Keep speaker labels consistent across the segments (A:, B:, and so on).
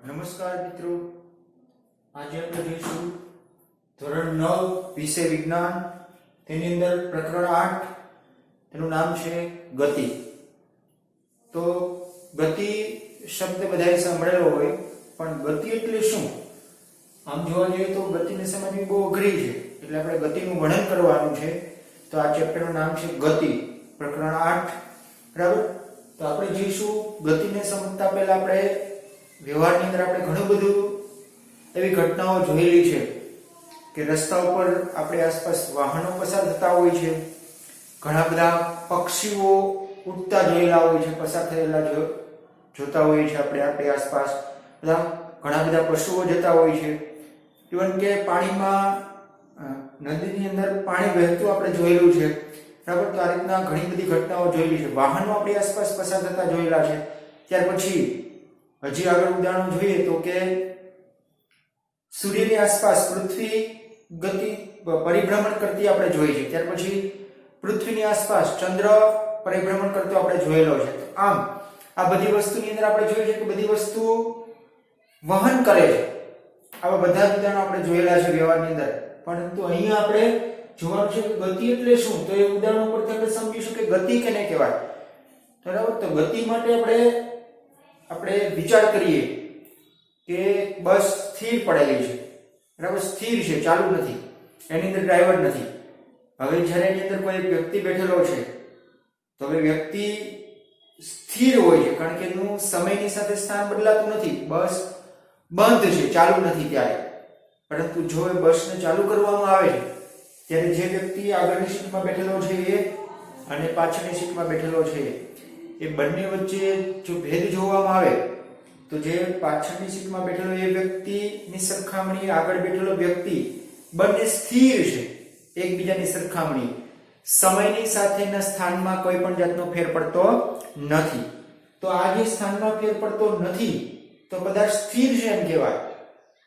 A: નમસ્કાર મિત્રો, આજે આપણે જોઈશું ધોરણ 9 વિષય વિજ્ઞાન, તેની અંદર પ્રકરણ 8, તેનું નામ છે ગતિ. તો ગતિ શબ્દ બધાએ સાંભળેલો હોય, પણ ગતિ એટલે શું? આમ જોવા જઈએ તો ગતિને સમજવી બહુ અઘરી છે, એટલે આપણે ગતિનું વર્ણન કરવાનું છે. તો આ ચેપ્ટરનું નામ છે ગતિ, પ્રકરણ 8, બરાબર. તો આપણે જોઈશું ગતિને સમજતા પહેલા આપણે વ્યવહારની અંદર આપણે ઘણું બધું એવી ઘટનાઓ જોયેલી છે કે રસ્તા ઉપર આપણી આસપાસ વાહનો પસાર થતા હોય છે, ઘણા બધા પક્ષીઓ ઉડતા જોયેલા હોય છે, પસાર થયેલા જોતા હોય છે આપણે આપણી આસપાસ. ઘણા બધા પશુઓ જતા હોય છે. ઇવન કે પાણીમાં નદીની અંદર પાણી વહેતું આપણે જોયેલું છે, બરાબર. તો આ રીતના ઘણી બધી ઘટનાઓ જોયેલી છે. વાહનો આપણી આસપાસ પસાર થતા જોયેલા છે. ત્યાર પછી હજી આગળ ઉદાહરણ જોઈએ તો કે સૂર્યની આસપાસ પૃથ્વી ગતિ પરિભ્રમણ કરતી આપણે જોઈ છે. ત્યાર પછી પૃથ્વીની આસપાસ ચંદ્ર પરિભ્રમણ કરતો આપણે જોયેલો છે. આમ આ બધી વસ્તુની અંદર આપણે જોઈએ છે કે બધી વસ્તુ વહન કરે છે. આવા બધા ઉદાહરણો આપણે જોયેલા છે વ્યવહારની અંદર. પરંતુ અહીંયા આપણે જોવાનું છે કે ગતિ એટલે શું? તો એ ઉદાહરણો પરથી આપણે સમજીશું કે ગતિ કેને કહેવાય. બરાબર. તો ગતિ માટે આપણે વિચાર કરીએ કે બસ સ્થિર પડેલી છે, બરાબર, સ્થિર છે, ચાલુ નથી, એની અંદર ડ્રાઈવર નથી. હવે જ્યારે એની અંદર કોઈ વ્યક્તિ બેઠેલો છે તો હવે વ્યક્તિ સ્થિર હોય છે, કારણ કે એનું સમયની સાથે સ્થાન બદલાતું નથી. બસ બંધ છે, ચાલુ નથી ત્યારે. પરંતુ જો એ બસને ચાલુ કરવામાં આવે છે ત્યારે જે વ્યક્તિ આગળની સીટમાં બેઠેલો છે એ અને પાછળની સીટમાં બેઠેલો છે એ બંને વચ્ચે જો ભેદ જોવામાં આવે તો જે પાછળની સીટમાં બેઠેલો એ વ્યક્તિની સરખામણી આગળ બેઠેલો વ્યક્તિ બંને સ્થિર છે એકબીજાની સરખામણી. સમયની સાથેના સ્થાનમાં કોઈ પણ જાતનો ફેર પડતો નથી. તો આ જે સ્થાનમાં ફેર પડતો નથી તો કદાચ સ્થિર છે એમ કહેવાય.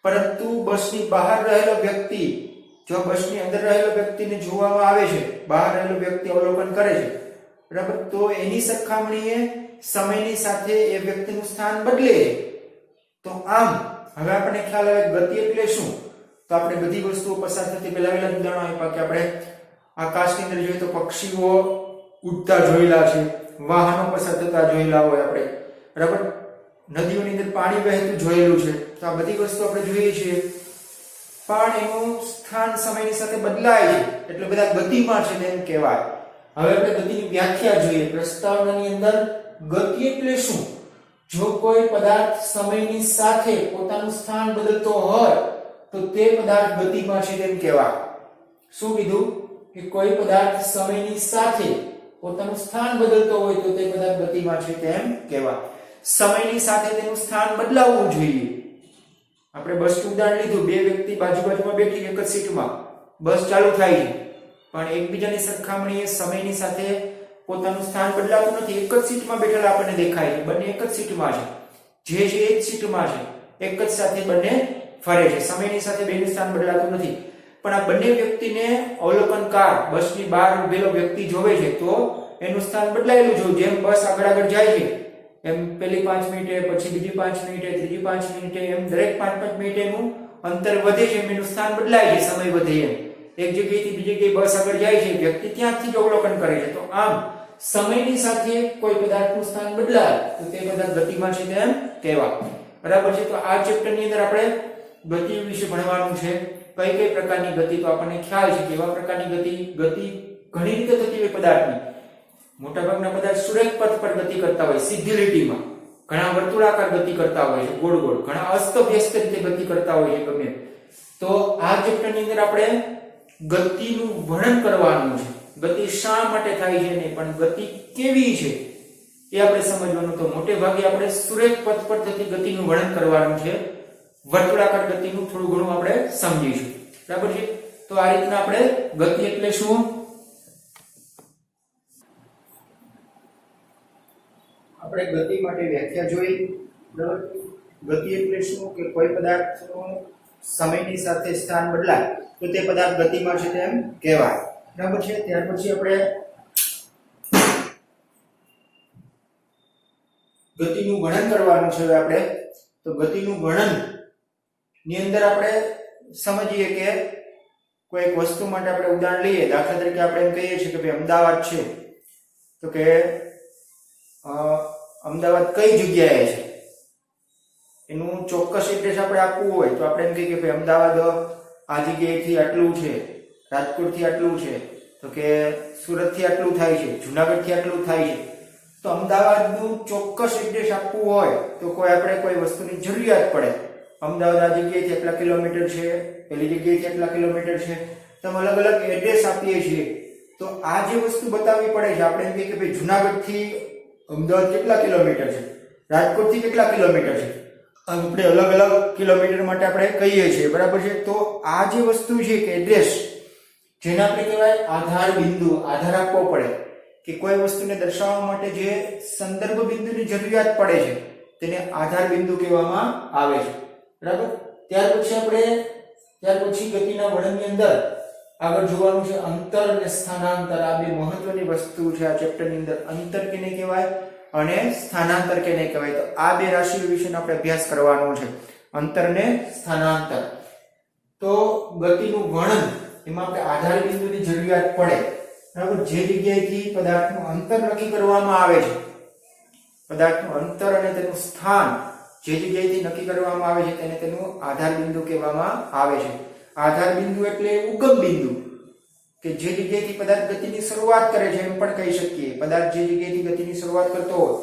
A: પરંતુ બસની બહાર રહેલો વ્યક્તિ, જો બસની અંદર રહેલો વ્યક્તિને જોવામાં આવે છે, બહાર રહેલો વ્યક્તિ અવલોકન કરે છે, બરાબર, તો એની સરખામણીએ સમયની સાથે એ વ્યક્તિનું સ્થાન બદલે. તો આમ હવે આપણને ખ્યાલ આવે ગતિ એટલે શું? તો આપણે બધી વસ્તુઓ પસાર થતી પહેલા ઉદાહરણો આપ્યા કે આપણે આકાશની અંદર જોઈએ તો પક્ષીઓ ઉડતા જોયેલા છે, વાહનો પસાર થતા જોયેલા હોય આપણે, બરાબર, નદીઓની અંદર પાણી વહેતું જોયેલું છે. તો આ બધી વસ્તુ આપણે જોઈએ છીએ, પણ એનું સ્થાન સમયની સાથે બદલાય છે, એટલે બધા ગતિમાં છે તેમ કહેવાય. હવે આપણે ગતિની વ્યાખ્યા જોઈએ. પ્રસ્તાવનાની અંદર ગતિ એટલે શું? જો કોઈ પદાર્થ સમયની સાથે પોતાનું સ્થાન બદલતો હોય તો તે પદાર્થ ગતિમાં છે તેમ કહેવાય. શું કીધું? કે કોઈ પદાર્થ સમયની સાથે પોતાનું સ્થાન બદલતો હોય તો તે પદાર્થ ગતિમાં છે તેમ કહેવાય. સમયની સાથે તેનું સ્થાન બદલાવવું જોઈએ. આપણે બસનું ઉદાહરણ લીધું, બે વ્યક્તિ બાજુમાં બેઠી એક જ સીટમાં, બસ ચાલુ થાય છે, પણ એકબીજાની સરખામણીએ સમયની સાથે પોતાનું સ્થાન બદલાતું નથી. એક જ સીટમાં બેઠેલા આપણને દેખાય છે, બંને એક જ સીટમાં છે, જે છે એ જ સીટમાં છે, એક જ સાથે બંને ફરે છે, સમયની સાથે બેનું સ્થાન બદલાતું નથી. પણ આ બંને વ્યક્તિને અવલોકનકાર બસની બહાર ઉભેલો વ્યક્તિ જોવે છે તો એનું સ્થાન બદલાયેલું જોયું. જેમ બસ આગળ જાય છે એમ પેલી 5 મિનિટે, પછી બીજી 5 મિનિટે, ત્રીજી 5 મિનિટે, એમ દરેક 5-5 મિનિટેનું અંતર વધે છે, એનું સ્થાન બદલાય છે, સમય વધે એમ. એક જગ્યાએથી બીજી જગ્યાએ બસ આગળ જાય છે, વ્યક્તિ ત્યાંથી જ અવલોકન કરે છે. તો આમ સમયની સાથે કોઈ પદાર્થનું સ્થાન બદલાય તો તે પદાર્થ ગતિમાં છે તેમ કહેવાય. બરાબર છે. તો આ ચેપ્ટરની અંદર આપણે ગતિ વિશે ભણવાનું છે. કઈ કઈ પ્રકારની ગતિ? તો આપણને ખ્યાલ છે કેવા પ્રકારની ગતિ ઘણી રીતે થતી હોય પદાર્થની. મોટાભાગના પદાર્થ સુરેખ પથ પર ગતિ કરતા હોય, સીધી લીટીમાં. ઘણા વર્તુળાકાર ગતિ કરતા હોય છે, ગોળ ગોળ. ઘણા અસ્તવ્યસ્ત રીતે ગતિ કરતા હોય છે ગમે. તો આ ચેપ્ટરની અંદર આપણે ગતિનું વર્ણન કરવાનું છે. ગતિ શા માટે થાય છે નહીં, પણ ગતિ કેવી છે એ આપણે સમજવાનું. તો મોટે ભાગે આપણે સુરેખ પથ પર થતી ગતિનું વર્ણન કરવાનું છે. વર્તુળાકાર ગતિનું થોડું ઘણું આપણે સમજીશું. બરાબર છે. તો આ રીતના આપણે ગતિ એટલે શું, આપણે ગતિ માટે વ્યાખ્યા જોઈ. બરાબર. ગતિ એટલે શું કે કોઈ પદાર્થનું સમયની સાથે સ્થાન બદલાય તો તે પદાર્થ ગતિમાં છે તેમ કહેવાય. બરાબર છે. ત્યાર પછી આપણે ગતિનું વર્ણન કરવાનું છે. આપણે તો ગતિનું વર્ણન ની અંદર આપણે સમજીએ કે કોઈ એક વસ્તુ માટે આપણે ઉદાહરણ લઈએ, દાખલા તરીકે આપણે એમ કહીએ છીએ કે ભાઈ અમદાવાદ છે, તો કે અમદાવાદ કઈ જગ્યાએ છે એનું ચોક્કસ એડ્રેસ આપણે આપવું હોય તો આપણે એમ કહીએ કે ભાઈ અમદાવાદ આ જગ્યાએથી આટલું છે, રાજકોટથી આટલું છે, તો કે સુરતથી આટલું થાય છે, જુનાગઢથી આટલું થાય છે. તો અમદાવાદનું ચોક્કસ એડ્રેસ આપવું હોય તો કોઈ વસ્તુની જરૂરિયાત પડે. અમદાવાદ આ જગ્યાએથી એટલા કિલોમીટર છે, પેલી જગ્યાએથી એટલા કિલોમીટર છે, તો અમે અલગ અલગ એડ્રેસ આપીએ છીએ. તો આ જે વસ્તુ બતાવવી પડે છે, આપણે એમ કહીએ કે ભાઈ જુનાગઢથી અમદાવાદ કેટલા કિલોમીટર છે, રાજકોટથી કેટલા કિલોમીટર છે, આપણે અલગ અલગ કિલોમીટર માટે આપણે કહીએ છીએ, બરાબર છે. તો આ જે વસ્તુ છે કે એડ્રેસ, જેને આપણે કહેવાય આધાર બિંદુ, આધાર આપવો પડે કે કોઈ વસ્તુને દર્શાવવા માટે જે સંદર્ભ બિંદુની જરૂરિયાત પડે છે તેને આધાર બિંદુ કહેવામાં આવે છે, બરાબર. ત્યાર પછી ગતિના વર્ણનની અંદર આગળ જોવાનું છે અંતર અને સ્થાનાંતર. આ બે મહત્વની વસ્તુ છે આ ચેપ્ટરની અંદર. અંતર કેને કહેવાય અને સ્થાનાંતર કેને કહેવાય, તો આ બે રાશિઓ વિશેનો આપણે અભ્યાસ કરવાનો છે, અંતર અને સ્થાનાંતર. તો ગતિનું વર્ણન એમાં આપણે આધાર બિંદુની જરૂરિયાત પડે, બરાબર. જે જગ્યાએથી પદાર્થનું અંતર નક્કી કરવામાં આવે છે, પદાર્થનું અંતર અને તેનું સ્થાન જે જગ્યાએથી નક્કી કરવામાં આવે છે તેને તેનું આધાર બિંદુ કહેવામાં આવે છે. આધાર બિંદુ એટલે ઉગમ બિંદુ કે જે જગ્યાએથી પદાર્થ ગતિની શરૂઆત કરે છે, એમ પણ કહી શકીએ. પદાર્થ જે જગ્યાએથી ગતિની શરૂઆત કરતો હોય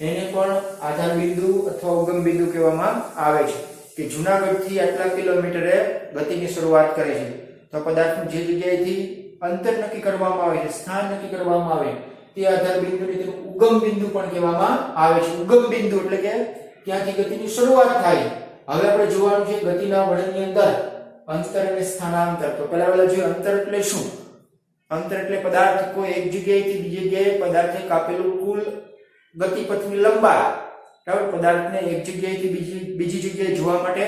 A: એને પણ આધાર બિંદુ અથવા ઉગમ બિંદુ કહેવામાં આવે છે. કે જુનાગઢથી આટલા કિલોમીટરે ગતિની શરૂઆત કરે છે, તો પદાર્થનું જે જગ્યાએથી અંતર નક્કી કરવામાં આવે છે, સ્થાન નક્કી કરવામાં આવે તે આધાર બિંદુને તેનું ઉગમ બિંદુ પણ કહેવામાં આવે છે. ઉગમ બિંદુ એટલે કે ત્યાંથી ગતિની શરૂઆત થાય. હવે આપણે જોવાનું છે ગતિના વર્ણનની અંદર અંતર અને સ્થાનાંતર. તો પહેલા જે અંતર એટલે શું? અંતર એટલે પદાર્થ કોઈ એક જગ્યાએથી બીજી જગ્યાએ પદાર્થે કાપેલું કુલ ગતિપથની લંબાઈ, બરાબર. પદાર્થને એક જગ્યાએથી બીજી જગ્યાએ જોવા માટે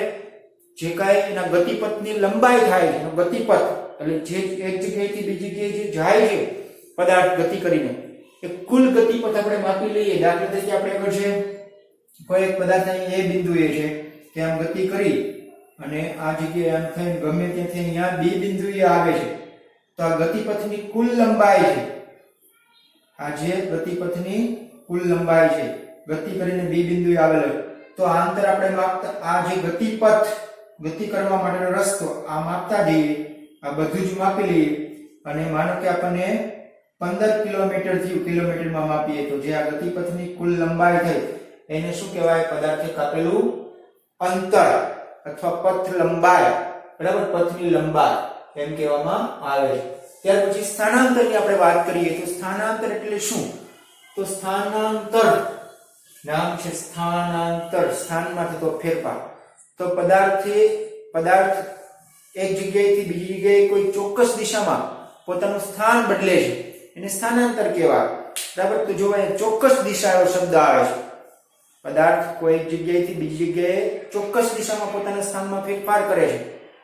A: જે કાંઈ એના ગતિપથની લંબાઈ થાય છે, એનો ગતિપથ એટલે જે એક જગ્યાએથી બીજી જગ્યાએ જે જાય છે પદાર્થ ગતિ કરીને, એ કુલ ગતિપથ આપણે માપી લઈએ. દાખલા તરીકે આપણે આગળ છે કોઈ એક પદાર્થ અહીં એ બિંદુએ છે કે આમ ગતિ કરી અને આ જગ્યાએ આમ થઈને ગમે ત્યાંથી અહીંયા બી બિંદુએ આવે છે, તો આ ગતિપથની કુલ લંબાઈ છે. આ જે ગતિપથની કુલ લંબાઈ છે, ગતિ કરીને બી બિંદુએ આવેલો, તો આ અંતર આપણે માપતા, આ જે ગતિપથ ગતિ કરવા માટેનો રસ્તો આ માપતા જઈએ, આ બધું જ માપી લઈએ અને માનો કે આપણને 15 કિલોમીટર થયું, કિલોમીટરમાં માપીએ તો જે આ ગતિપથની કુલ લંબાઈ થઈ એને શું કહેવાય? પદાર્થે કાપેલું અંતર અથવા પથ લંબાઈ, બરાબર. પથની લંબાઈ એમ કહેવામાં આવે છે. ત્યાર પછી સ્થાનાંતરની આપણે વાત કરીએ તો સ્થાનાંતર એટલે શું? તો સ્થાનાંતર નામ છે સ્થાનાંતર, સ્થાનમાં થતો ફેરફાર. તો પદાર્થ એક જગ્યાએથી બીજી જગ્યાએ કોઈ ચોક્કસ દિશામાં પોતાનું સ્થાન બદલે છે એને સ્થાનાંતર કહેવાય, બરાબર. તો જો અહીંયા ચોક્કસ દિશા એવો શબ્દ આવે છે. પદાર્થ કોઈ એક જગ્યાએથી બીજી જગ્યાએ ચોક્કસ દિશામાં પોતાના સ્થાનમાં ફેરફાર કરે છે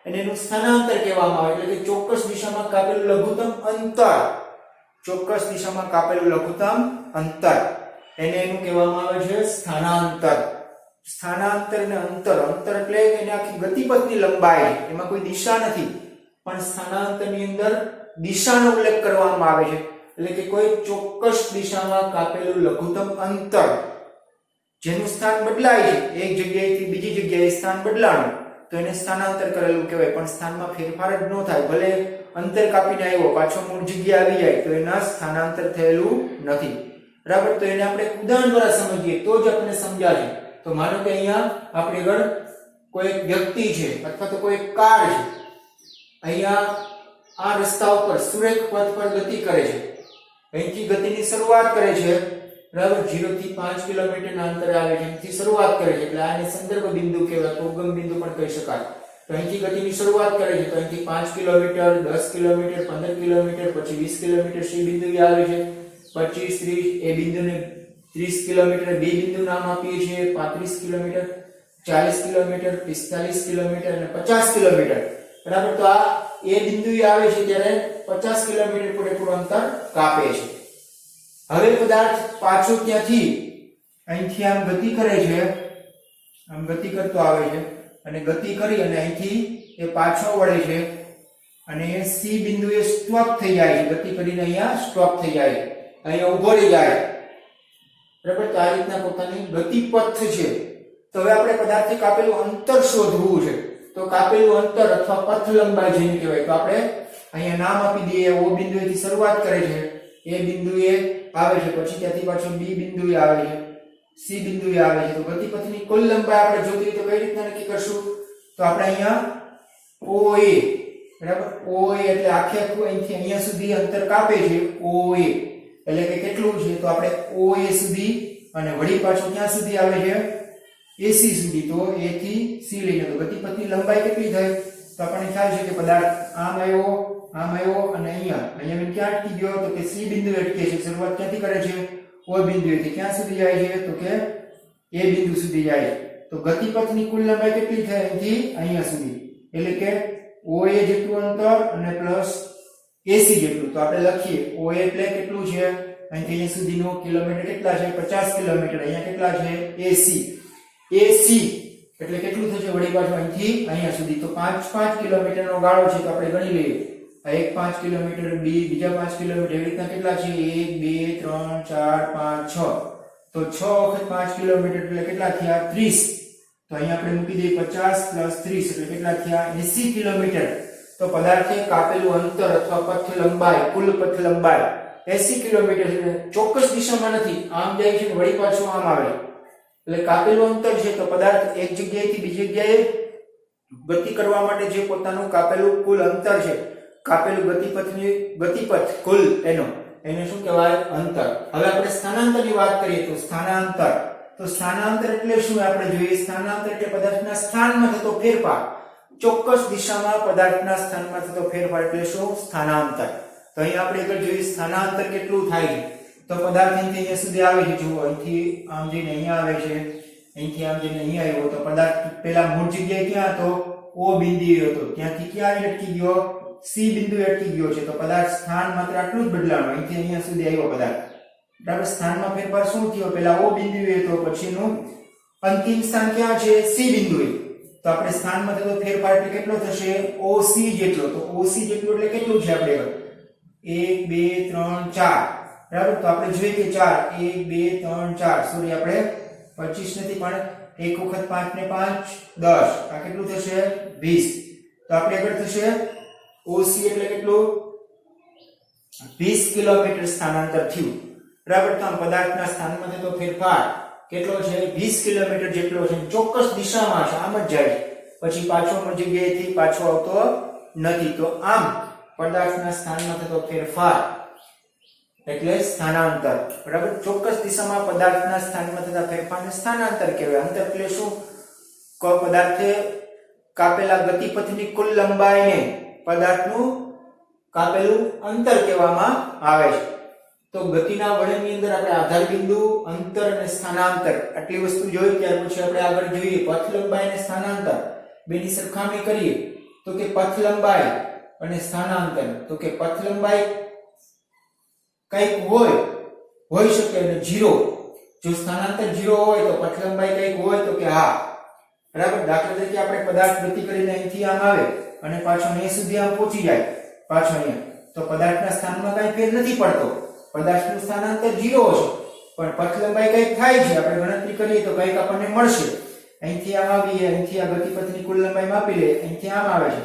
A: અને એનું સ્થાનાંતર કહેવામાં આવે. એટલે કે ચોક્કસ દિશામાં કાપેલું લઘુત્તમ અંતર, ચોક્કસ દિશામાં કાપેલું લઘુત્તમ અંતર એને એનું કહેવામાં આવે છે સ્થાનાંતર. સ્થાનાંતર અને અંતર, અંતર એટલે એને આખી ગતિપથની લંબાઈ, એમાં કોઈ દિશા નથી, પણ સ્થાનાંતરની અંદર દિશાનો ઉલ્લેખ કરવામાં આવે છે. એટલે કે કોઈ ચોક્કસ દિશામાં કાપેલું લઘુત્તમ અંતર જેનું સ્થાન બદલાય છે, એક જગ્યાએથી બીજી જગ્યાએ સ્થાન બદલાણું, તો એને સ્થાનાંતર કરેલું કહેવાય. પણ સ્થાનમાં ફેરફાર જ ન થાય, ભલે અંતર કાપીને આવ્યો પાછો મૂળ જગ્યાએ આવી જાય તો એના સ્થાનાંતર થયેલું નથી, બરાબર. તો એને આપણે ઉદાહરણ દ્વારા સમજીએ તો જ આપણને સમજાશે. તો માનો કે અહીંયા આપણે આગળ કોઈ એક વ્યક્તિ છે અથવા તો કોઈ કાર છે, અહીંયા આ રસ્તા ઉપર સુરેખ પથ પર ગતિ કરે છે, અહીંથી ગતિની શરૂઆત કરે છે, બરાબર. 0 થી 5 કિલોમીટરના અંતરે આવે છે, અહીંથી શરૂઆત કરે છે એટલે આને સંદર્ભ બિંદુ કહેવાય, તો ઉગમ બિંદુ પણ કહી શકાય. તો અહીંથી ગતિની શરૂઆત કરે છે, તો અહીંથી 5 કિલોમીટર, 10 કિલોમીટર, 15 કિલોમીટર, પછી 20 કિલોમીટર સી બિંદુએ આવે છે, 25, 30 એ બિંદુને 30 કિલોમીટર બી બિંદુ નામ આપીએ છીએ, 35 કિલોમીટર, 40 કિલોમીટર, 45 કિલોમીટર અને 50 કિલોમીટર, બરાબર. તો આ એ બિંદુએ આવે છે ત્યારે 50 કિલોમીટર પૂરેપૂરું અંતર કાપે છે. હવે પદાર્થ પાછો ત્યાંથી અહીંથી આમ ગતિ કરે છે આમ ગતિ કરતો આવે છે અને ગતિ કરી અને અહીંથી એ પાછો વળે છે અને સી બિંદુએ સ્ટોપ થઈ જાય છે, ગતિ કરીને અહીંયા સ્ટોપ થઈ જાય છે, અહીંયા ઊભો રહી જાય, બરાબર. તો આ રીતના પોતાની ગતિપથ છે. તો હવે આપણે પદાર્થથી કાપેલું અંતર શોધવું છે. તો કાપેલું અંતર અથવા પથ લંબાઈ જેને કહેવાય, તો આપણે અહીંયા નામ આપી દઈએ. ઓ બિંદુએથી શરૂઆત કરે છે, એ બિંદુએ આવે છે, પછી ત્યાંથી પાછો બી બિંદુએ આવે છે, સી બિંદુએ આવે છે. તો ગતિપથની કુલ લંબાઈ આપણે જોતી હોય તો કઈ રીતના નક્કી કરશું? તો આપણે અહીંયા OA, બરાબર, OA એટલે આખે આખું અહીંથી અહીંયા સુધી અંતર કાપે છે, OA એટલે કે કેટલું છે? તો આપણે OA સુધી અને વળી પાછું ક્યાં સુધી આવે છે? AC સુધી. તો A થી C લઈને તો ગતિપથની લંબાઈ કેટલી થઈ? તો આપણને ખ્યાલ છે કે પદાર્થ આમ આવ્યો અને અહીંયા ક્યાં અટકી ગયો? તો કે C બિંદુએ અટકે છે. શરૂઆત ક્યાંથી કરે છે? O બિંદુએથી. ક્યાં સુધી જાય છે? તો કે A બિંદુ સુધી જાય છે. તો ગતિપથની કુલ લંબાઈ કેટલી થઈ? અહીંથી અહીંયા સુધી, એટલે કે OA જેટલું અંતર અને પ્લસ AC જેટલું. તો આપણે લખીએ OA એટલે કેટલું છે? અહીંથી અહીંયા સુધીનો કિલોમીટર કેટલા છે? 50 કિલોમીટર. અહીંયા કેટલા છે? AC એટલે કેટલું થશે? વળી પાછું અહીંથી અહીંયા સુધી તો 5 કિલોમીટરનો ગાળો છે. તો આપણે ગણી લઈએ, આ એક 5 કિલોમીટર, બીજા 5 કિલોમીટર, એવી રીતના કેટલા છે? 1 2 3 4 5 6. તો 6 વખત 5 કિલોમીટર એટલે કેટલા થયા? 30. તો અહીંયા આપણે મૂકી દઈએ 50 + 30 એટલે કેટલા થયા? 80 કિલોમીટર. તો પદાર્થે કાપેલું અંતર અથવા પથ લંબાઈ, કુલ પથ લંબાઈ 80 કિલોમીટર છે. ચોક્કસ દિશામાં નથી, આમ જાય છે વળી પાછું આમ આવે, એટલે કાપેલું અંતર છે. તો પદાર્થ એક જગ્યાએથી બીજી જગ્યાએ ગતિ કરવા માટે જે પોતાનું કાપેલું કુલ અંતર છે, કાપેલું ગતિપથ કુલ એને શું કહેવાય? અંતર. હવે આપણે સ્થાનાંતરની વાત કરીએ તો સ્થાનાંતર. તો સ્થાનાંતર એટલે શું? આપણે જોઈએ સ્થાનાંતર એટલે પદાર્થના સ્થાનમાં થતો ફેરફાર. ચોક્કસ દિશામાં પદાર્થના સ્થાનમાં થતો ફેરફાર એટલે શું? સ્થાનાંતર. તો અહીં આપણે આગળ જોઈએ સ્થાનાંતર કેટલું થાય છે. તો પદાર્થ અહીંથી અહીંયા સુધી આવે છે. જુઓ, અહીંથી આમ જઈને અહીંયા આવે છે, અહીંથી આમ જઈને અહીંયા આવ્યો. તો પદાર્થ પેલા મૂળ જગ્યાએ ક્યાં હતો? O બિંદુએ હતો. ત્યાંથી ક્યાં અટકી ગયો? C બિંદુએ અટકી ગયો છે. તો પદાર્થ સ્થાન માત્ર આટલું જ બદલાવાનું, અહીંથી અહીંયા સુધી આવ્યો પદાર્થ, બરાબર. સ્થાનમાં ફેરફાર શું થયો? પેલા O બિંદુએ હતો, પછીનું અંતિમ સ્થાન ક્યાં છે? C બિંદુએ. તો આપણે સ્થાનમાં થતો ફેરફાર એટલે કેટલો થશે? OC જેટલો. તો OC જેટલું એટલે કેટલું છે? આપણે 1 2 3 4, બરાબર. તો આપણે જોઈએ કે 4 1 2 3 4, સોરી આપણે 25 નથી, પણ 1 વખત 5 ને 5 10, આ કેટલું થશે? 20. તો આપણે આગળ થશે OC એટલે કેટલું? 20 કિલોમીટર સ્થાનાંતર થયું, બરાબર. તો આમ પદાર્થના સ્થાનમાં થતો ફેરફાર કેટલો છે? 20 કિલોમીટર જેટલો છે. ચોક્કસ દિશામાં છે, આમ જ જાય, પછી પાછો મૂળ જગ્યાએથી પાછો આવતો નથી. તો આમ પદાર્થના સ્થાનમાં થતો ફેરફાર એટલે સ્થાનાંતર, બરાબર. ચોક્કસ દિશામાં પદાર્થના સ્થાનમાં થતા ફેરફારને સ્થાનાંતર કહેવાય. અંતર એટલે શું? પદાર્થે કાપેલા ગતિપથની કુલ લંબાઈને પદાર્થનું કાપેલું અંતર કહેવામાં આવે છે. તો ગતિના વળણની અંદર આપણે આધાર બિંદુ, અંતર અને સ્થાનાંતર આટલી વસ્તુ જોઈ. ત્યાર પછી આપણે આગળ જોઈએ પથ લંબાઈ અને સ્થાનાંતર. બેની સરખામણી કરીએ તો કે પથ લંબાઈ અને સ્થાનાંતર. તો કે પથ લંબાઈ કઈક હોઈ શકે અને 0. જો સ્થાનાંતર 0 હોય તો પથ લંબાઈ કઈક હોય તો કે હા, બરાબર. દાખલા તરીકે આપણે પદાર્થ ગતિ કરીને અહીંથી આમ આવે અને પાછો અહીંયા સુધી આમ પહોંચી જાય, પાછો અહીંયા, તો પદાર્થના સ્થાનમાં કઈ ફેર નથી પડતો. પદાર્થનું સ્થાનાંતર 0 છે, પણ પથ લંબાઈ કઈક થાય છે. આપણે ગણતરી કરીએ તો કઈક આપણને મળશે. અહીંથી આમ આવીએ, અહીંથી આ ગતિપથની કુલ લંબાઈ માપી લઈએ, અહીંથી આમ આવે છે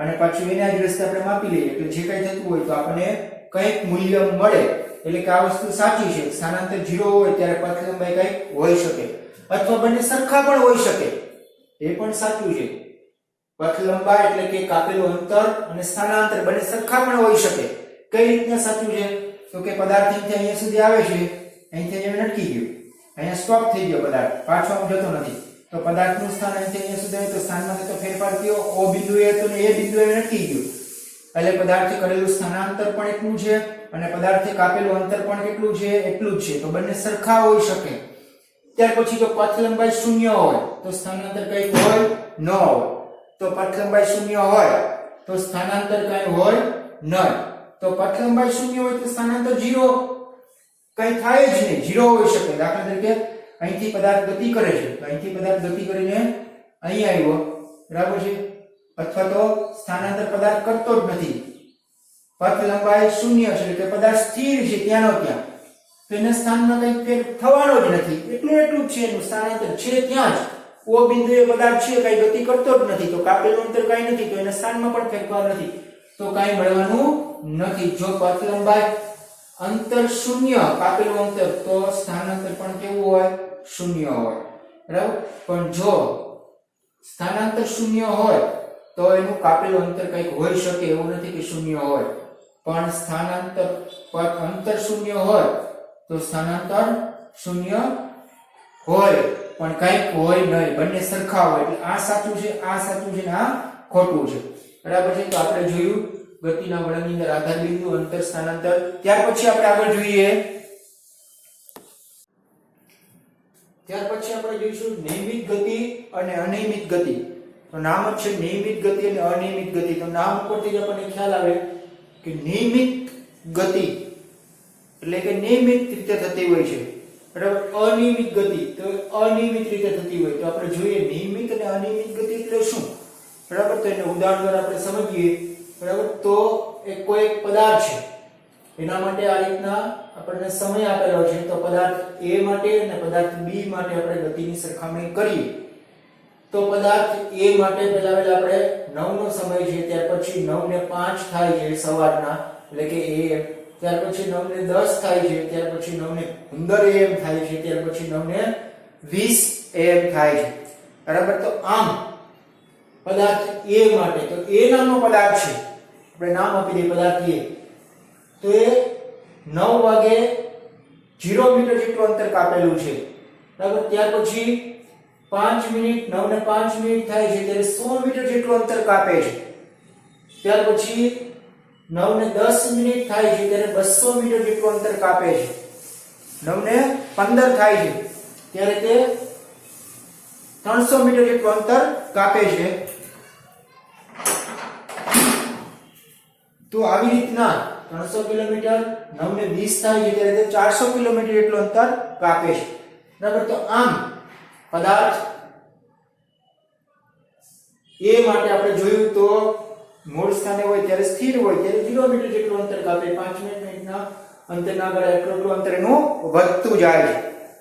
A: અને પાછું એના જ રસ્તે આપણે માપી લઈએ, એટલે જે કઈ થતું હોય તો આપણને કઈક મૂલ્ય મળે. એટલે કે આ વસ્તુ સાચી છે. સ્થાનાંતર 0 હોય ત્યારે પથ લંબાઈ કઈક હોઈ શકે, અથવા બંને સરખા પણ હોઈ શકે, એ પણ સાચું છે. પથ લંબાઈ એટલે કે કાપેલું અંતર અને સ્થાનાંતર બંને સરખા પણ હોઈ શકે. કઈ રીતના સાચું છે? તો કે પદાર્થ અહીંયા સુધી આવે છે, અહીંથી અહીંયા અટકી ગયો, અહીંયા સ્ટોપ થઈ ગયો પદાર્થ, પાછો આમ જતો નથી. તો પદાર્થનું સ્થાન અહીંથી અહીંયા સુધી આવે તો સ્થાનમાં થતો ફેરફાર કયો? O બિંદુએ હતો ને A બિંદુએ અટકી ગયો, એટલે પદાર્થે કરેલું સ્થાનાંતર પણ એટલું છે અને પદાર્થે કાપેલું અંતર પણ કેટલું છે? એટલું જ છે. તો બંને સરખા હોઈ શકે. ત્યાર પછી જો પથ લંબાઈ 0 હોય તો સ્થાનાંતર કઈ હોય? ન હોય. તો પથ લંબાઈ 0 હોય તો સ્થાનાંતર કઈ હોય નહીં. તો પથ લંબાઈ 0 હોય તો સ્થાનાંતર 0 કઈ થાય જ નહીં, 0 હોઈ શકે. દાખલા તરીકે અહીંથી પદાર્થ ગતિ કરે છે, તો અહીંથી પદાર્થ ગતિ કરીને અહીં આવ્યો, બરાબર છે, અથવા તો સ્થાનાંતર પદાર્થ કરતો જ નથી, પથ લંબાઈ શૂન્ય છે એટલે કે પદાર્થ સ્થિર છે ત્યાંનો ત્યાં, તો એના સ્થાનમાં કંઈ ફેર થવાનો જ નથી, એટલું જ છે એનું સ્થાનાંતર છે ત્યાં જ, ઓ બિંદુએ પદાર્થ છે કઈ ગતિ કરતો જ નથી, તો કાપેલું અંતર કઈ નથી, તો એના સ્થાનમાં પણ ફેરફાર નથી, તો કઈ મળવાનું નથી. જો પથ લંબાઈ અંતર શૂન્ય, કાપેલું અંતર, તો સ્થાનાંતર પણ કેવું હોય? શૂન્ય હોય, બરાબર. પણ જો સ્થાનાંતર શૂન્ય હોય તો એનું કાપેલું અંતર કંઈક હોઈ શકે, એવું નથી કે શૂન્ય હોય, પણ સ્થાનાંતર અંતર શૂન્ય હોય તો સ્થાનાંતર શૂન્ય હોય પણ કંઈક હોય નહીં, બંને સરખા હોય. એટલે આ સાચું છે, આ સાચું છે ને આ ખોટું છે, બરાબર છે. તો આપણે જોયું ગતિના વળાંકની અંદર આધાર બિંદુ, અંતર, સ્થાનાંતર. ત્યાર પછી આપણે આગળ જોઈએ, જોઈશું નિયમિત ગતિ અને અનિયમિત ગતિ. તો નામ જ છે નિયમિત ગતિ અને અનિયમિત ગતિ. તો નામ ઉપરથી જ આપણને ખ્યાલ આવે કે નિયમિત ગતિ એટલે કે નિયમિત રીતે થતી હોય છે, બરાબર. અનિયમિત ગતિ તો અનિયમિત રીતે થતી હોય. તો આપણે જોઈએ નિયમિત અને અનિયમિત ગતિ એટલે શું, બરાબર. તો એને ઉદાહરણ દ્વારા આપણે સમજીએ, બરાબર. તો કોઈ એક પદાર્થ છે, એના માટે આ રીતના આપણને સમય આપેલો છે, તો પદાર્થ A માટે અને પદાર્થ B માટે આપણે ગતિની સરખામણી કરીએ, તો પદાર્થ A માટે પહેલા આપણે 9 નો સમય છે, ત્યાર પછી 9 ને 5 થાય છે સવારના, એટલે કે AM, ત્યાર પછી 9 ને 10 થાય છે, ત્યાર પછી 9 ને 15 AM થાય છે, ત્યાર પછી 9 ને 20 AM થાય છે, બરાબર. તો આમ પદાર્થ A માટે, તો A નામનો પદાર્થ છે, આપણે નામ આપી દઈએ પદાર્થ A, તો એ 9 વાગે 0 મીટર જેટલું અંતર કાપેલું છે, બરાબર. ત્યાર પછી 5 મિનિટ 9 ને 5 મિનિટ થાય છે ત્યારે 100 મીટર જેટલું અંતર કાપે છે. ત્યાર પછી 9 ને 10 મિનિટ થાય છે ત્યારે 200 મીટર જેટલું અંતર કાપે છે. 9 ને 15 થાય છે ત્યારે તે 300 મીટર જેટલું અંતર કાપે છે. તો આવી રીતના 300 કિલોમીટર, 9 ને 20 થાય છે ત્યારે તે 400 કિલોમીટર જેટલું અંતર કાપે છે, બરાબર. તો આમ પદાર્થ A માટે આપણે જોયું તો મૂળ સ્થાને હોય ત્યારે સ્થિર હોય ત્યારે 0 મીટર જેટલું અંતર કાપે, 5 મિનિટના અંતરના આગળ એટલું અંતર એનું વધતું જાય છે.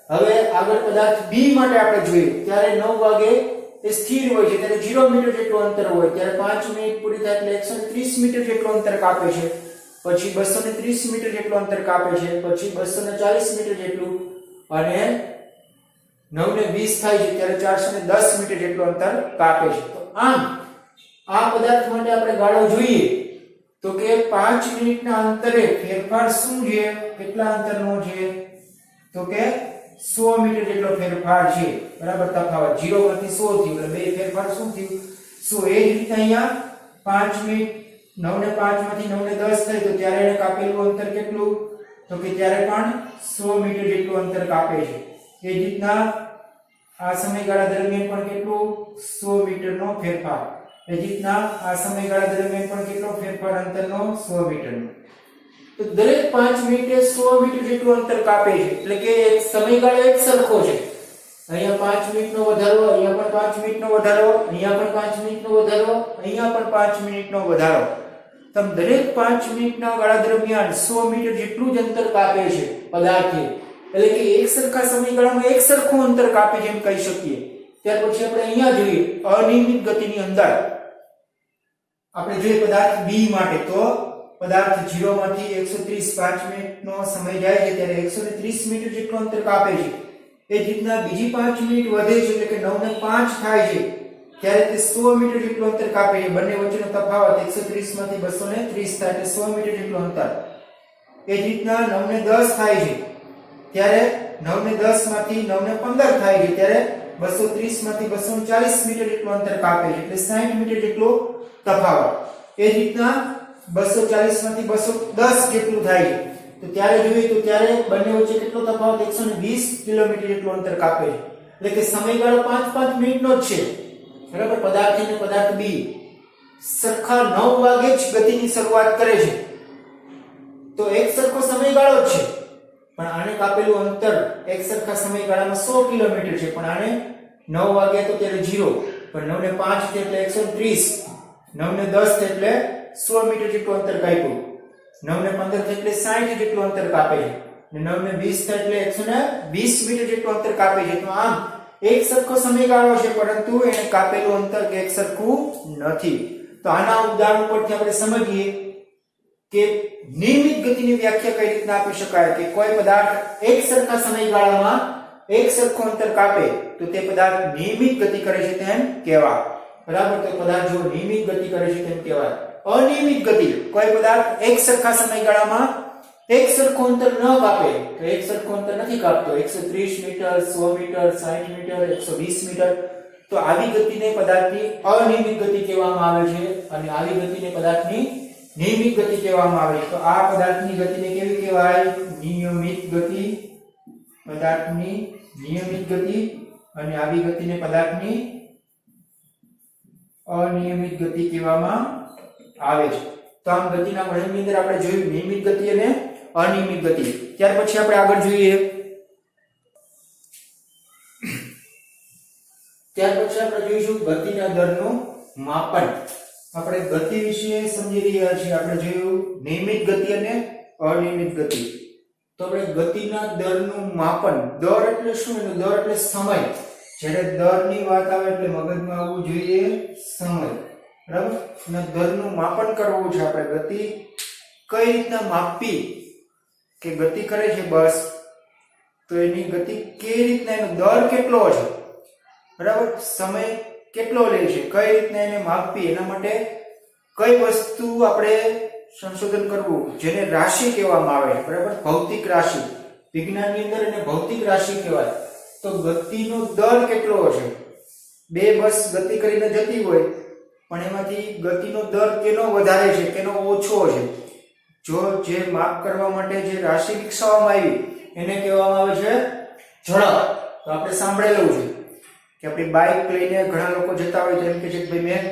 A: હવે આગળ પદાર્થ B માટે આપણે જોઈએ ત્યારે 9 વાગે એ સ્થિર હોય છે ત્યારે 0 મીટર જેટલું અંતર હોય ત્યારે 5 મિનિટ પૂરી થાય એટલે 130 મીટર જેટલું અંતર કાપે છે, પછી 230 મીટર જેટલું અંતર કાપે છે, પછી 240 મીટર જેટલું, અને 9 ને 20 થાય છે ત્યારે 410 મીટર જેટલું અંતર કાપે છે. તો આમ આ પદાર્થ માટે આપણે ગાળો જોઈએ તો કે 5 મિનિટના અંતરે ફેરફાર શું છે, કેટલા અંતરનો છે, તો કે 100 મીટર જેટલો ફેરફાર છે, બરાબર. તફાવત 0 માંથી 100 થયું એટલે બે ફેરફાર શું થયું? 100. એ જ રીતે અહીંયા 5 મિનિટ 9 ને 5 માંથી 9 ને 10 થાય તો ત્યારે એને કાપેલું અંતર કેટલું? તો કે ત્યારે પણ 100 મીટર જેટલું અંતર કાપે છે. એ જ રીતના આ સમયગાળા દરમિયાન પણ કેટલું? 100 મીટરનો ફેરફાર. એ જ રીતના આ સમયગાળા દરમિયાન પણ કેટલો ફેરફાર અંતરનો? 100 મીટરનો. તો દરેક 5 મિનિટે 100 મીટર જેટલું અંતર કાપે છે, એટલે કે સમયગાળો એક સરખો છે. અહીંયા 5 મિનિટનો વધારો, અહીંયા પણ 5 મિનિટનો વધારો, અહીંયા પણ 5 મિનિટનો વધારો, અહીંયા પણ 5 મિનિટનો વધારો. તમ દરેક 5 મિનિટના ગાળા દરમિયાન 100 મીટર જેટલું જ અંતર કાપે છે પદાર્થ, એટલે કે એક સરખા સમયગાળામાં એક સરખું અંતર કાપે છે એમ કહી શકીએ. ત્યાર પછી આપણે અહીંયા જોઈએ અનિયમિત ગતિની અંદર આપણે જોઈએ પદાર્થ B માટે, તો પદાર્થ 0 માંથી 130 5 મિનિટનો સમય જાય છે ત્યારે 130 મીટર જેટલું અંતર કાપે છે. એ જ રીતના બીજી 5 મિનિટ વધે છે એટલે કે 9 ને 5 થાય છે ત્યારે તે 100 મીટર જેટલું અંતર કાપે છે. બંને વચ્ચેનો તફાવત 130 માંથી 230 થાય એટલે 100 મીટર જેટલું અંતર. એ જ રીતના 9 ને 10 થાય છે ત્યારે 9 ને 10 માંથી 9 ને 15 થાય છે ત્યારે 230 માંથી 240 મીટર જેટલું અંતર કાપે છે એટલે 60 મીટર જેટલો તફાવત. એ જ રીતના 240 માંથી 210 જેટલું થાય છે તો ત્યારે જોઈએ તો ત્યારે બંને વચ્ચે કેટલો તફાવત? 120 કિલોમીટર જેટલું અંતર કાપે છે, એટલે કે સમયગાળો 5-5 મિનિટનો જ છે, બરાબર. પદાર્થ અને પદાર્થ B સરખા 9 વાગે જ ગતિની શરૂઆત કરે છે, તો એક સરખો સમયગાળો જ છે, પણ આને કાપેલું અંતર એક સરખા સમયગાળામાં 100 કિલોમીટર છે, પણ આને 9 વાગ્યા તો ત્યારે 0, પણ 9 ને 5 છે એટલે 130, 9 ને 10 છે એટલે 100 મીટર જેટલું અંતર કાપ્યું, 9 ને 15 છે એટલે 60 જેટલું અંતર કાપે છે, અને 9 ને 20 થાય એટલે 120 મીટર જેટલું અંતર કાપે છે. તો આમ એક સરખો સમયગાળો છે, પરંતુ એને કાપેલું અંતર કે એક સરખું નથી. તો આના ઉદાહરણ પરથી આપણે સમજીએ કે નિયમિત ગતિની વ્યાખ્યા કઈ રીતના આપી શકાય કે કોઈ પદાર્થ એક સરખા સમયગાળામાં એક સરખું અંતર કાપે તો તે પદાર્થ નિયમિત ગતિ કરે છે તેમ કહેવાય. બરાબર, તો પદાર્થ જો નિયમિત ગતિ કરે છે તેમ કહેવાય. અનિયમિત ગતિ, કોઈ પદાર્થ એક સરખા સમયગાળામાં એક સરખું અંતર ન કાપે તો એક સરખું અંતર નથી કાપતો, 130 મીટર, 100 મીટર, 60 મીટર, 120 મીટર, તો આવી ગતિને પદાર્થની અનિયમિત ગતિ કહેવામાં આવે છે, અને આવી ગતિને પદાર્થની નિયમિત ગતિ કહેવામાં આવે છે. તો આ પદાર્થની ગતિને કેવી કહેવાય? નિયમિત ગતિ. પદાર્થની નિયમિત ગતિ, અને આવી ગતિને પદાર્થની અનિયમિત ગતિ કહેવામાં આવે છે. તો આમ ગતિના વર્ણનની અંદર આપણે જોયું નિયમિત ગતિ અને અનિયમિત ગતિ. ત્યાર પછી આપણે આગળ જોઈએ, ત્યાર પછી આપણે જોઈશું ગતિના દરનું માપન. આપણે ગતિ વિશે સમજી રહ્યા છીએ. આપણે જોયું નિયમિત ગતિ અને અનિયમિત ગતિ. તો આપણે ગતિના દરનું માપન, દર એટલે શું? એનો દર એટલે સમય. જ્યારે દરની વાત આવે એટલે મગજમાં આવવું જોઈએ સમય. બરાબર, અને દરનું માપન કરવું છે આપણે. ગતિ કઈ રીતના માપવી કે ગતિ કરે છે બસ, તો એની ગતિ કેવી રીતના, એનો દર કેટલો છે, બરાબર, સમય કેટલો લે છે, કઈ રીતના એને માપવી, એના માટે કઈ વસ્તુ આપણે સંશોધન કરવું, જેને રાશિ કહેવામાં આવે છે. બરાબર, ભૌતિક રાશિ. વિજ્ઞાનની અંદર એને ભૌતિક રાશિ કહેવાય. તો ગતિનો દર કેટલો છે? બે બસ ગતિ કરીને જતી હોય, પણ એમાંથી ગતિનો દર કેનો વધારે છે, કેનો ઓછો છે, જો જે માપ કરવા માટે જે રાશિ વિકસાવવામાં આવી એને કહેવામાં આવે છે ઝડપ. તો આપણે સાંભળેલું છે કે આપણી બાઇક લઈને ઘણા લોકો જતા હોય તો એમ કહે છે કે ભાઈ મેં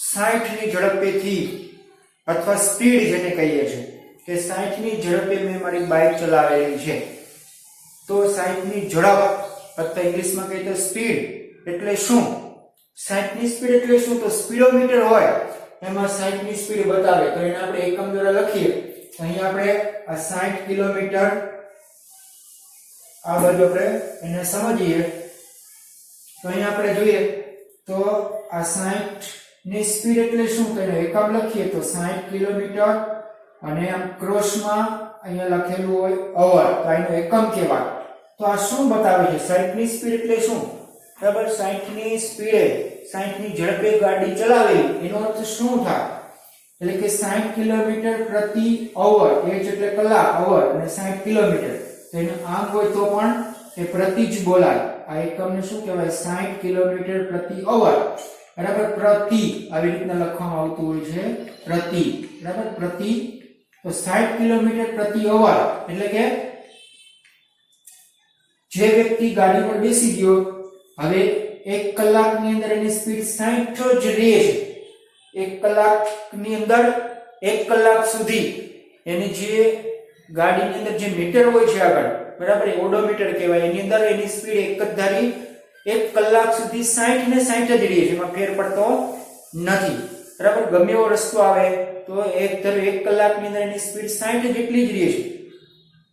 A: 60 ની ઝડપેથી, અથવા સ્પીડ જેને કહીએ છીએ કે 60 ની ઝડપે મેં મારી બાઇક ચલાવેલી છે. તો 60 ની ઝડપ અથવા ઇંગ્લિશમાં કહીએ તો સ્પીડ એટલે શું? 60 ની સ્પીડ એટલે શું? તો સ્પીડોમીટર હોય એમાં 60 ની સ્પીડ બતાવે, તો એને આપણે એકમ દ્વારા લખીએ. અહીંયા આપણે આ 60 કિલોમીટર, આ બાજુ આપણે એને સમજીએ તો અહીંયા આપણે જોઈએ તો આ 60 ની સ્પીડ એટલે શું? તો એનો એકમ લખીએ તો 60 કિલોમીટર, અને આમ ક્રોસમાં અહીંયા લખેલું હોય અવર, તો એનો એકમ કહેવાય. તો આ શું બતાવે છે? 60 ની સ્પીડ એટલે શું? બરાબર, 60 ની સ્પીડે, 60 ની ઝડપે ગાડી ચલાવેલી, એનો અર્થ શું થાય? એટલે કે 60 કિલોમીટર પ્રતિ અવર, h એટલે કલાક, અવર અને 60 કિલોમીટર, તો એનો આંક હોય તો પણ એ પ્રતિ જ બોલાય. આ એકમને શું કહેવાય? 60 કિલોમીટર પ્રતિ અવર. બરાબર, પ્રતિ આવી રીતના લખવામાં આવતું હોય છે, પ્રતિ. બરાબર, પ્રતિ. તો 60 કિલોમીટર પ્રતિ અવર એટલે કે જે વ્યક્તિ ગાડી પર બેસી ગયો, હવે 1 કલાકની અંદર એની સ્પીડ 60 જ રહે છે. 1 કલાકની અંદર 1 કલાક સુધી એની જે ગાડીની અંદર જે મીટર હોય છે આગળ, બરાબર, એ ઓડોમીટર કહેવાય, એની અંદર એની સ્પીડ એક જ ધારી 1 કલાક સુધી 60 ને 60 જ રહે છે, એમાં ફેર પડતો નથી. બરાબર, ગમે એવો રસ્તો આવે તો એક કલાકની અંદર એની સ્પીડ 60 જેટલી જ રહે છે.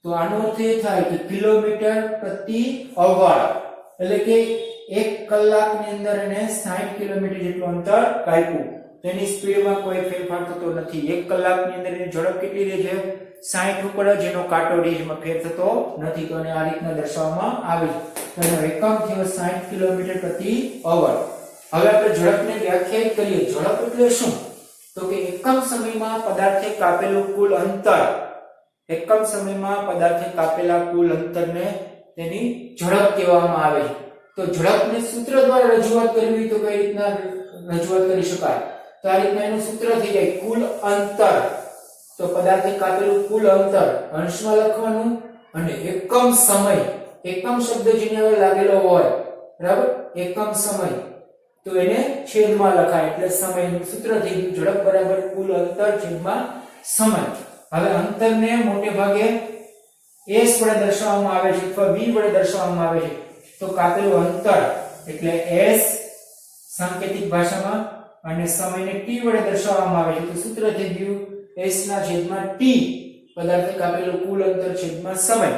A: તો આનો અર્થ એ થાય કે કિલોમીટર પ્રતિ અવર, એટલે કે 1 કલાકની અંદર એને 60 કિલોમીટર જેટલું અંતર કાપ્યું. તેની સ્પીડમાં કોઈ ફેરફાર થતો નથી. 1 કલાકની અંદર એની ઝડપ કેટલી રહે છે? 60 ઉપર જ એનો કાંટો રહે છે, એમાં ફેર થતો નથી. તો આ રીતના દર્શાવવામાં આવે છે. તો એનો એકમ થયો 60 કિલોમીટર પ્રતિ અવર. હવે આપણે ઝડપને વ્યાખ્યાયિત કરીએ. ઝડપ એટલે શું? તો કે એકમ સમયમાં પદાર્થે કાપેલું કુલ અંતર, એકમ સમયમાં પદાર્થે કાપેલા કુલ અંતરને તેની ઝડપ કહેવામાં આવે છે. તો ઝડપને સૂત્ર દ્વારા રજૂઆત કરવી તો કઈ રીતના રજૂઆત કરી શકાય? તો આ રીતના એનું સૂત્ર થઈ જાય કુલ અંતર. તો પદાર્થે કાપેલું કુલ અંતર અંશમાં લખવાનું, અને એકમ સમય, એકમ શબ્દ જેની આગળ લાગેલો હોય, બરાબર, એકમ સમય, તો એને છેદમાં લખાય એટલે સમયનું સૂત્ર થઈ ગયું ઝડપ બરાબર કુલ અંતર છેદમાં સમય. હવે અંતરને મોટે ભાગે s વડે દર્શાવવામાં આવે છે અથવા v વડે દર્શાવવામાં આવે છે તો કાપેલું અંતર એટલે s સાંકેતિક ભાષામાં અને સમયને t વડે દર્શાવવામાં આવે છે તો સૂત્ર થઈ ગયું s ના છેદમાં t પદાર્થે કાપેલું કુલ અંતર છેદમાં સમય.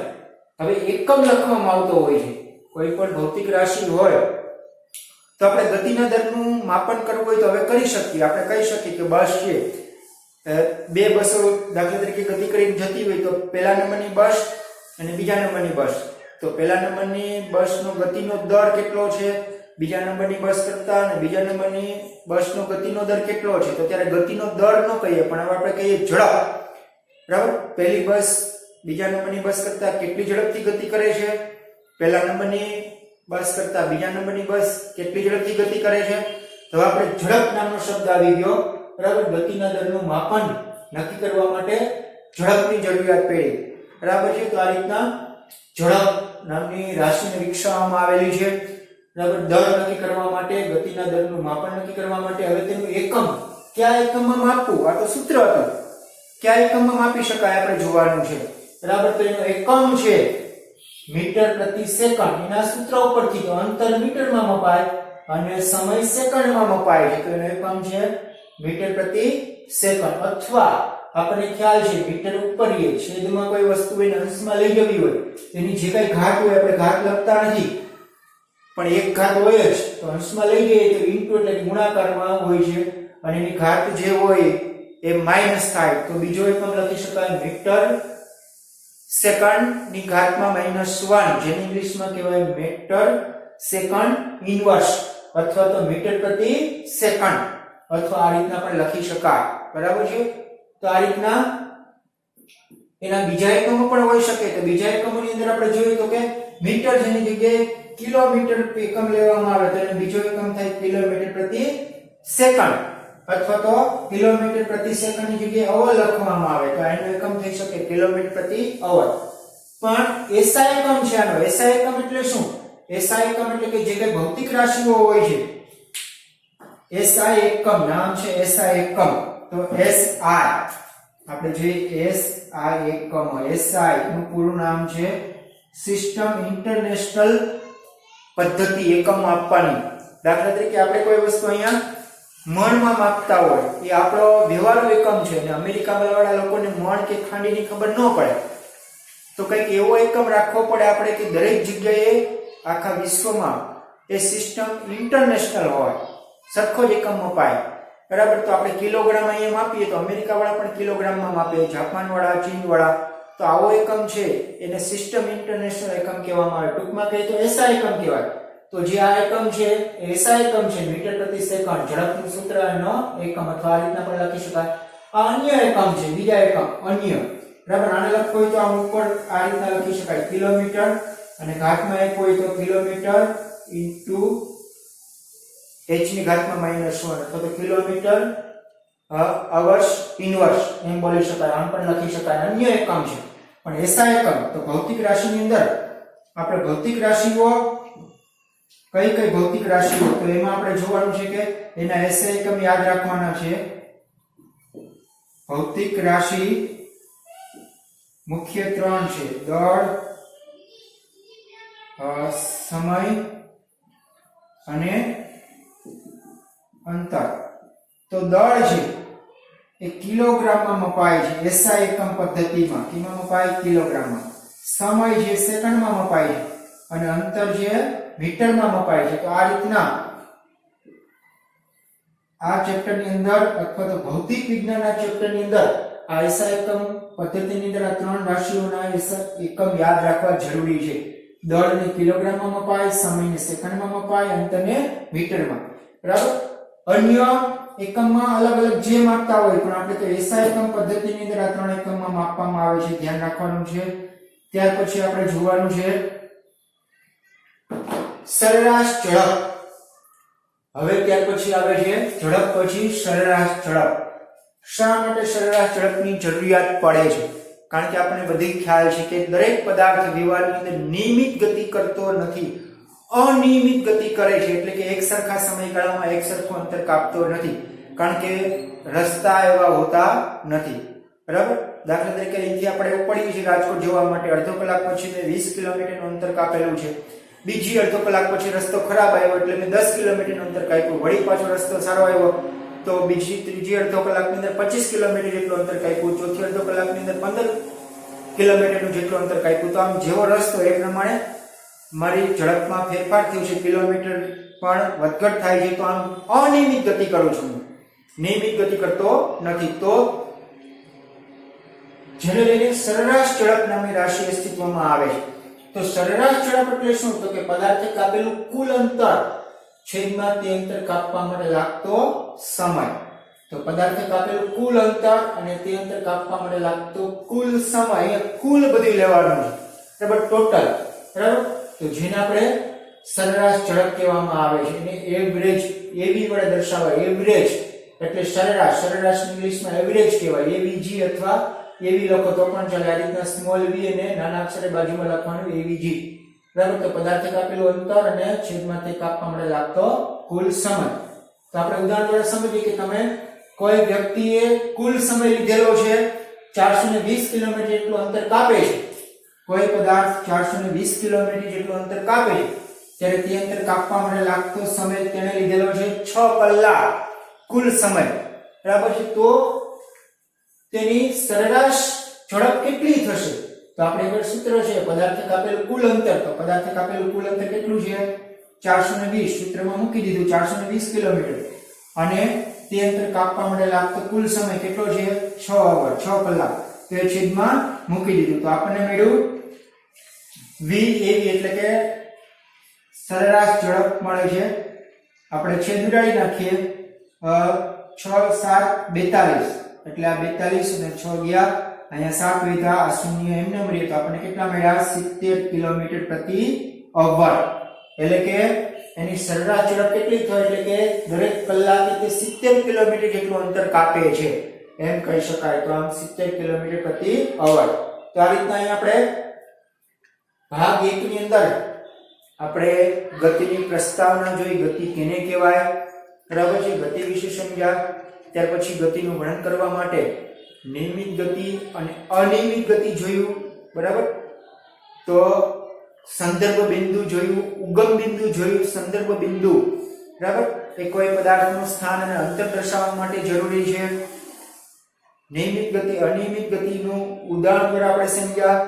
A: હવે એકમ લખવામાં આવતો હોય છે કોઈ પણ ભૌતિક રાશિ હોય તો આપણે ગતિના દરનું માપન કરવું હોય તો હવે કરી શકીએ. આપણે કહી શકીએ કે બસ છે, બે બસો દાખલા તરીકે ગતિ કરીને જતી હોય તો પહેલા નંબરની બસ અને બીજા નંબરની બસ, તો પહેલા નંબરની બસનો ગતિનો દર કેટલો છે બીજા નંબરની બસ કરતા અને બીજા નંબરની બસનો ગતિનો દર કેટલો છે, તો ત્યારે ગતિનો દર ન કહીએ પણ હવે આપણે કહીએ ઝડપ. બરાબર, પહેલી બસ બીજા નંબરની બસ કરતા કેટલી ઝડપથી ગતિ કરે છે, પહેલા નંબરની બસ કરતા બીજા નંબરની બસ કેટલી ઝડપથી ગતિ કરે છે. તો આપણે ઝડપ નામનો શબ્દ આવી ગયો. બરાબર, ગતિના દરનું માપન નક્કી કરવા માટે ઝડપની જરૂરિયાત પડી. બરાબર છે, તો આ રીતના ઝડપ નામની રાશિને વિકસાવવામાં આવેલી છે. બરાબર, દર નક્કી કરવા માટે, ગતિના દરનું માપન નક્કી કરવા માટે હવે તેનું એકમ કયા એકમમાં માપવું, આ તો સૂત્ર હતું, કયા એકમમાં માપી શકાય આપણે જોવાનું છે. બરાબર, તો એનો એકમ છે મીટર પ્રતિ સેકન્ડ. એના સૂત્ર ઉપરથી તો અંતર મીટરમાં મપાય અને સમય સેકન્ડમાં મપાય છે, તો એનો એકમ છે મીટર પ્રતિ સેકન્ડ. અથવા આપણને ખ્યાલ છે મીટર ઉપરીએ છેદમાં કોઈ વસ્તુ એને અંશમાં લઈ જવી હોય એની જે કઈ ઘાત હોય, આપણે ઘાત લખતા નથી પણ એક ઘાત હોય જ, તો અંશમાં લઈ જઈએ તો ઇન્ટુ એટલે ગુણાકારમાં હોય છે અને એની ઘાત જે હોય એ માઈનસ થાય તો બીજો એકમ લખી શકાય મીટર સેકન્ડ ની ઘાતમાં -1, જેને ઇંગ્લિશમાં કહેવાય મીટર સેકન્ડ ઇન્વર્સ અથવા તો મીટર પ્રતિ સેકન્ડ, અથવા આ રીતના પણ લખી શકાય. બરાબર છે, તો આ રીતના એના બીજા એકમો પણ હોઈ શકે. તો બીજા એકમોની અંદર આપણે જોઈએ તો કે મીટર જેની જગ્યાએ કિલોમીટર એકમ લેવામાં આવે તો એનો બીજો એકમ થાય કિલોમીટર પ્રતિ સેકન્ડ, અથવા તો કિલોમીટર પ્રતિ સેકન્ડની જગ્યાએ અવર લખવામાં આવે તો એનો એકમ થઈ શકે કિલોમીટર પ્રતિ અવર. પણ SI એકમ છે આનો. SI એકમ એટલે શું? SI એકમ એટલે કે જે કઈ ભૌતિક રાશિઓ હોય છે SI એકમ, નામ છે SI એકમ. તો SI આપણે જોઈએ SI એકમ, SI નું પૂરું નામ છે સિસ્ટમ ઇન્ટરનેશનલ પદ્ધતિ એકમ આપવાની. દાખલા તરીકે આપણે કોઈ વસ્તુ અહીંયા મણમાં માપતા હોય એ આપણો વ્યવહારુ એકમ છે અને અમેરિકામાં વાળા લોકોને મણ કે ખાંડીની ખબર ન પડે તો કંઈક એવો એકમ રાખવો પડે આપણે કે દરેક જગ્યાએ આખા વિશ્વમાં એ સિસ્ટમ ઇન્ટરનેશનલ હોય, સરખો જ એકમ મપાય. બરાબર, તો આપણે કિલોગ્રામ અહીંયા માપીએ તો અમેરિકા વાળા પણ કિલોગ્રામમાં માપે, જાપાન વાળા, ચીન વાળા. તો આવો એકમ છે એને સિસ્ટમ ઇન્ટરનેશનલ એકમ કહેવામાં આવે. ટૂંકમાં કહીએ તો SI એકમ કહેવાય. તો જે આ એકમ છે SI એકમ છે મીટર પ્રતિ સેકન્ડ, ઝડપનું સૂત્ર એનો એકમ અથવા આ રીતના પણ લખી શકાય. આ અન્ય એકમ છે, બીજા એકમ અન્ય. બરાબર, આને લખવું હોય તો આમ ઉપર આ રીતના લખી શકાય કિલોમીટર અને ઘાતમાં 1 હોય તો કિલોમીટર ઇન્ટુ h ની ઘાતમાં -1 અથવા તો કિલોમીટર અવર્સ ઇન્વર્સ એમ બોલી શકાય, આમ પણ લખી શકાય. અન્ય એકમ છે. પણ SI એકમ તો ભૌતિક રાશિની અંદર આપણે ભૌતિક રાશિઓ કઈ ભૌતિક રાશિઓ, તો એમાં આપણે જોવાનું છે કે એના SI એકમ યાદ રાખવાના છે. ભૌતિક રાશિ મુખ્ય 3 છે: દળ, સમય અને અંતર. તો દળ છે એ કિલોગ્રામમાં મપાય છે SI એકમ પદ્ધતિમાં. કેમાં મપાય? કિલોગ્રામમાં. સમય છે સેકન્ડમાં મપાય છે અને અંતર છે મીટરમાં મપાય છે. તો આ રીતના આ ચેપ્ટરની અંદર અથવા તો ભૌતિક વિજ્ઞાનના ચેપ્ટરની અંદર આ SI એકમ પદ્ધતિની અંદર આ 3 રાશિઓના એકમ યાદ રાખવા જરૂરી છે. દળને કિલોગ્રામમાં મપાય, સમયને સેકન્ડમાં મપાય, અંતરને મીટરમાં. બરાબર, અન્ય એકમમાં અલગ અલગ જે માપતા હોય પણ આપણે તો SI એકમ પદ્ધતિની અંદર આ 3 એકમમાં માપવામાં આવે છે, ધ્યાન રાખવાનું છે. ત્યાર પછી આપણે જોવાનું છે સરેરાશ ઝડપ. હવે ત્યાર પછી આવે છે ઝડપ પછી સરેરાશ ઝડપ. શા માટે સરેરાશ ઝડપની જરૂરિયાત પડે છે? કારણ કે આપણને બધી ખ્યાલ છે કે દરેક પદાર્થ વ્યવહારની અંદર નિયમિત ગતિ કરતો નથી, અનિયમિત ગતિ કરે છે. એટલે કે એક સરખા સમયગાળામાં એક સરખું અંતર કાપતો નથી, કારણ કે રસ્તા એવા હોતા નથી. બરાબર, દાખલા તરીકે અહીંથી આપણે ઉપડીએ છીએ રાજકોટ જવા માટે, અડધો કલાક પછી મેં 20 કિલોમીટરનું અંતર કાપેલું છે. બીજી અડધો કલાક પછી રસ્તો ખરાબ આવ્યો એટલે મેં 10 કિલોમીટરનું અંતર કાપ્યું. વળી પાછો રસ્તો સારો આવ્યો તો ત્રીજી અડધો કલાકની અંદર 25 કિલોમીટર જેટલું અંતર કાપ્યું. ચોથી અડધો કલાકની અંદર 15 કિલોમીટરનું જેટલું અંતર કાપ્યું. તો આમ જેવો રસ્તો એ પ્રમાણે મારી ઝડપમાં ફેરફાર થયો છે, કિલોમીટર પણ વધઘટ થાય છે. તો આમ અનિયમિત ગતિ કરું છું, નિયમિત ગતિ કરતો નથી. તો જેને લઈને સરેરાશ ઝડપ નામની રાશિ અસ્તિત્વમાં આવે છે. તો સરેરાશ ઝડપ એટલે શું? તો કે પદાર્થે કાપેલું કુલ અંતર છેદમાં તે અંતર કાપવા માટે લાગતો સમય. તો પદાર્થે કાપેલું કુલ અંતર અને તે અંતર કાપવા માટે લાગતો કુલ સમય, એ કુલ બધું લેવાનું છે, બરાબર, ટોટલ, બરાબર. તો જેને આપણે સરેરાશ ઝડપ કહેવામાં આવે છે, એને એવરેજ, એવી વડે દર્શાવાય. એવરેજ એટલે સરેરાશ, સરેરાશ ઇંગ્લિશમાં એવરેજ કહેવાય. એવીજી અથવા એવી લખો તો પણ ચાલે. આ રીતના સ્મોલ વી અને નાના અક્ષરે બાજુમાં લખવાનું એવીજી, બરાબર. તો પદાર્થે કાપેલું અંતર અને છેદમાં તે કાપવા માટે લાગતો કુલ સમય. તો આપણે ઉદાહરણ દ્વારા સમજીએ કે તમે કોઈ વ્યક્તિએ કુલ સમય લીધેલો છે 420 કિલોમીટર જેટલું અંતર કાપે છે. કોઈ પદાર્થ 420 કિલોમીટર જેટલું અંતર કાપે છે ત્યારે તે અંતર કાપવા માટે લાગતો સમય તેણે લીધેલો છે 6 કલાક કુલ સમય, બરાબર છે. તો તેની સરેરાશ ઝડપ કેટલી થશે? તો આપણે એક સૂત્ર છે, પદાર્થે કાપેલું કુલ અંતર. તો પદાર્થે કાપેલું કુલ અંતર કેટલું છે? 420. સૂત્રમાં મૂકી દીધું 420 કિલોમીટર. અને તે અંતર કાપવા માટે લાગતો કુલ સમય કેટલો છે? 6 અવર, 6 કલાક. તો એ છેદમાં મૂકી દીધું. તો આપણને મળ્યું VAV એટલે કે સરેરાશ ઝડપ મળે છે. આપણે છેદ ઉડાડી નાખીએ. 6 7 42 એટલે આ 42 અને 6 ગયા અહીંયા 7 વધ્યા, આ શૂન્ય એમને મળ્યું. તો આપણને કેટલા મળ્યા? 70 કિલોમીટર પ્રતિ અવર. એટલે કે એની સરેરાશ ઝડપ કેટલી થાય? એટલે કે દરેક કલાકે તે 70 કિલોમીટર જેટલું અંતર કાપે છે એમ કહી શકાય. તો આમ 70 કિલોમીટર પ્રતિ અવર. તો આ રીતના અહીં આપણે ભાગ 1 ની અંદર આપણે ગતિની પ્રસ્તાવના જોઈ, ગતિ કેને કહેવાય, બરાબર છે, ગતિ વિશે સમજ્યા. ત્યાર પછી ગતિનું વર્ણન કરવા માટે નિયમિત ગતિ અને અનિયમિત ગતિ જોયું, બરાબર. તો સંદર્ભ બિંદુ જોયું, ઉગમ બિંદુ જોયું, સંદર્ભ બિંદુ, બરાબર, એ કોઈ પદાર્થનું સ્થાન અને અંતર દર્શાવવા માટે જરૂરી છે. નિયમિત ગતિ અનિયમિત ગતિનું ઉદાહરણ દ્વારા આપણે સમજ્યા.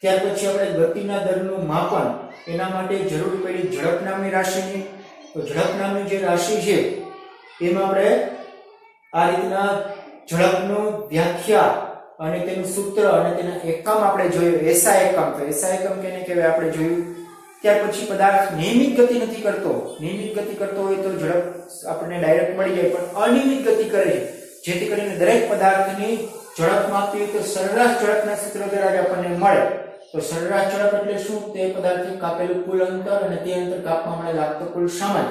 A: ત્યાર પછી આપણે ગતિના દરનું માપન, એના માટે જરૂર પડી ઝડપ નામની રાશિની. તો ઝડપ નામની જે રાશિ છે એમાં આપણે આ રીતના ઝડપનું વ્યાખ્યા અને તેનું સૂત્ર અને તેના એકમ આપણે જોયું. એસઆઈ એકમ. તો એસઆઈ એકમ કેને કહેવાય આપણે જોયું. ત્યાર પછી પદાર્થ નિયમિત ગતિ નથી કરતો. નિયમિત ગતિ કરતો હોય તો ઝડપ આપણને ડાયરેક્ટ મળી જાય, પણ અનિયમિત ગતિ કરે છે જેથી કરીને દરેક પદાર્થની ઝડપ માપવી હોય તો સરેરાશ ઝડપના સૂત્ર દ્વારા જ આપણને મળે. તો સરેરાશ ઝડપ એટલે શું? તે પદાર્થે કાપેલું કુલ અંતર અને તે અંતર કાપવા માટે લાગતો કુલ સમય,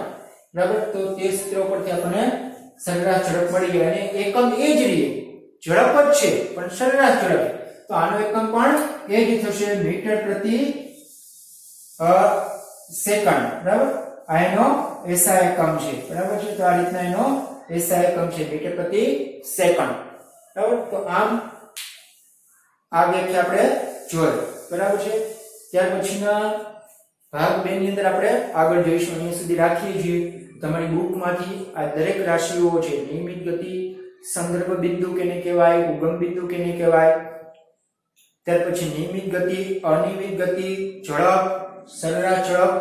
A: બરાબર. તો તે સૂત્ર પરથી આપણને સરેરાશ ઝડપ મળી જાય. અને એકમ એ જ રહે, ઝડપ જ છે પણ સરેરાશ ઝડપ. તો આનો એકમ પણ એ જ થશે, મીટર પ્રતિ સેકન્ડ, બરાબર. આ એનો એસઆઈ એકમ છે, બરાબર છે. તો આ રીતના એનો એસઆઈ એકમ છે, મીટર પ્રતિ સેકન્ડ, બરાબર. તો આમ આ વ્યાખ્યા આપણે જોઈ, બરાબર છે. ત્યાર પછીના ભાગ 2 ની અંદર આપણે આગળ જોઈશું. અહીંયા સુધી રાખીએ છીએ. તમારી બુકમાંથી આ દરેક રાશિઓ છે, નિયમિત ગતિ, સંદર્ભ બિંદુ કેને કહેવાય, ઉગમ બિંદુ કેને કહેવાય, ત્યાર પછી નિયમિત ગતિ, અનિયમિત ગતિ, ઝડપ, સરેરાશ ઝડપ,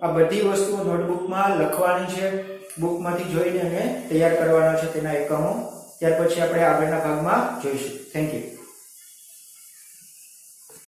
A: આ બધી વસ્તુઓ નોટબુકમાં લખવાની છે. બુકમાંથી જોઈને અને તૈયાર કરવાના છે તેના એકમો. ત્યાર પછી આપણે આગળના ભાગમાં જોઈશું. Thank you.